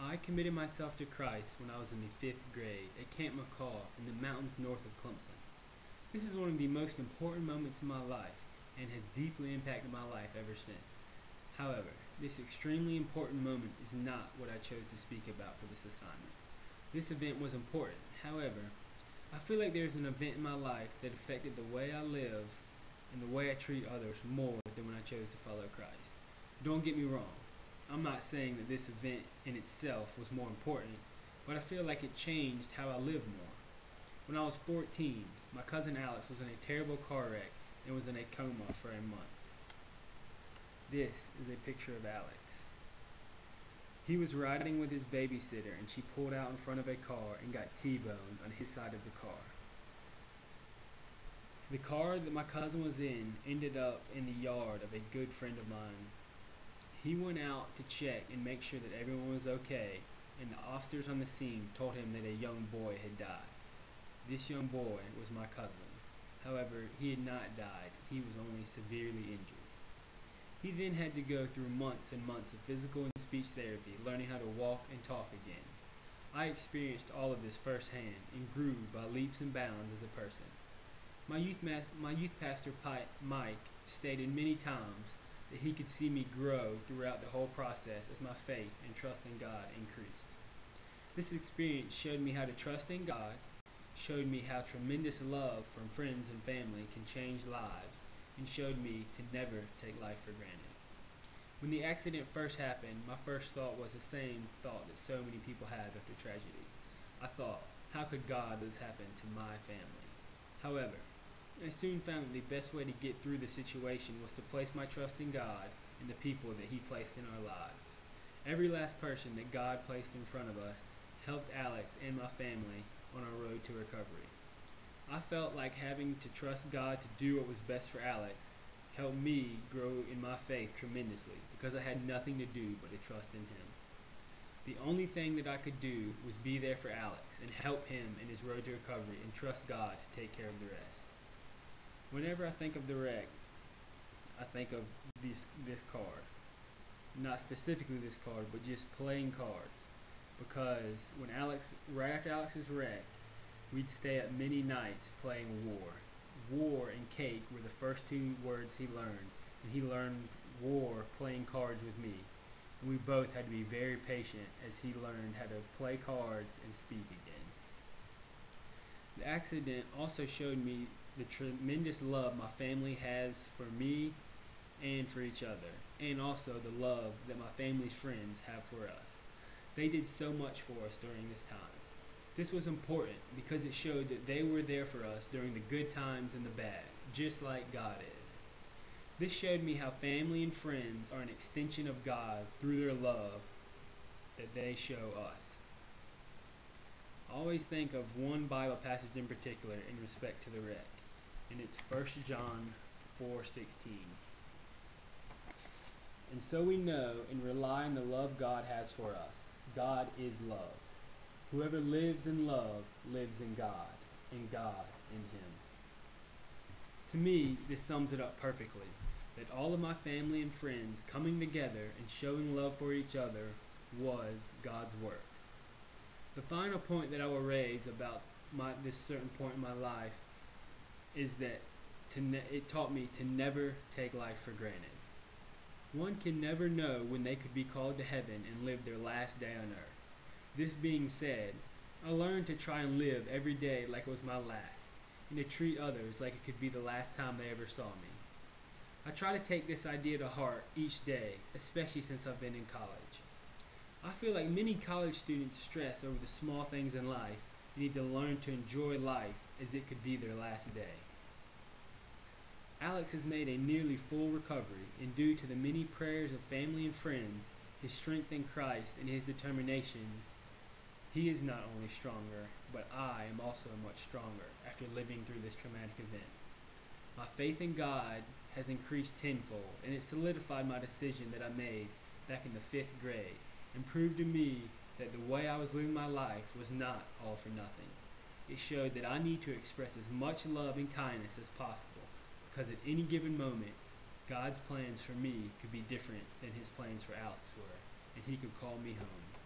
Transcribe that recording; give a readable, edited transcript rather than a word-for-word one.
I committed myself to Christ when I was in the 5th grade at Camp McCall in the mountains north of Clemson. This is one of the most important moments in my life and has deeply impacted my life ever since. However, this extremely important moment is not what I chose to speak about for this assignment. This event was important. However, I feel like there's an event in my life that affected the way I live and the way I treat others more than when I chose to follow Christ. Don't get me wrong. I'm not saying that this event in itself was more important, but I feel like it changed how I live more. When I was 14, my cousin Alex was in a terrible car wreck and was in a coma for a month. This is a picture of Alex. He was riding with his babysitter and she pulled out in front of a car and got T-boned on his side of the car. The car that my cousin was in ended up in the yard of a good friend of mine. He went out to check and make sure that everyone was okay, and the officers on the scene told him that a young boy had died. This young boy was my cousin. However, he had not died. He was only severely injured. He then had to go through months and months of physical and speech therapy, learning how to walk and talk again. I experienced all of this firsthand and grew by leaps and bounds as a person. My youth pastor, Mike, stated many times that he could see me grow throughout the whole process as my faith and trust in God increased. This experience showed me how to trust in God, showed me how tremendous love from friends and family can change lives, and showed me to never take life for granted. When the accident first happened, my first thought was the same thought that so many people have after tragedies. I thought, how could God let this happen to my family? However, I soon found that the best way to get through the situation was to place my trust in God and the people that He placed in our lives. Every last person that God placed in front of us helped Alex and my family on our road to recovery. I felt like having to trust God to do what was best for Alex helped me grow in my faith tremendously because I had nothing to do but to trust in Him. The only thing that I could do was be there for Alex and help him in his road to recovery and trust God to take care of the rest. Whenever I think of the wreck, I think of this card. Not specifically this card, but just playing cards. Because right after Alex was wrecked, we'd stay up many nights playing war. War and cake were the first two words he learned, and he learned war playing cards with me. And we both had to be very patient as he learned how to play cards and speak again. The accident also showed me the tremendous love my family has for me and for each other, and also the love that my family's friends have for us. They did so much for us during this time. This was important because it showed that they were there for us during the good times and the bad, just like God is. This showed me how family and friends are an extension of God through their love that they show us. I always think of one Bible passage in particular in respect to the wreck, and it's 1 John 4:16. And so we know and rely on the love God has for us. God is love. Whoever lives in love lives in God, and God in him. To me, this sums it up perfectly, that all of my family and friends coming together and showing love for each other was God's work. The final point that I will raise about this certain point in my life is that it taught me to never take life for granted. One can never know when they could be called to heaven and live their last day on earth. This being said, I learned to try and live every day like it was my last, and to treat others like it could be the last time they ever saw me. I try to take this idea to heart each day, especially since I've been in college. I feel like many college students stress over the small things in life and need to learn to enjoy life as it could be their last day. Alex has made a nearly full recovery, and due to the many prayers of family and friends, his strength in Christ, and his determination, he is not only stronger, but I am also much stronger after living through this traumatic event. My faith in God has increased tenfold, and it solidified my decision that I made back in the 5th grade, and proved to me that the way I was living my life was not all for nothing. It showed that I need to express as much love and kindness as possible, because at any given moment, God's plans for me could be different than his plans for Alex were, and he could call me home.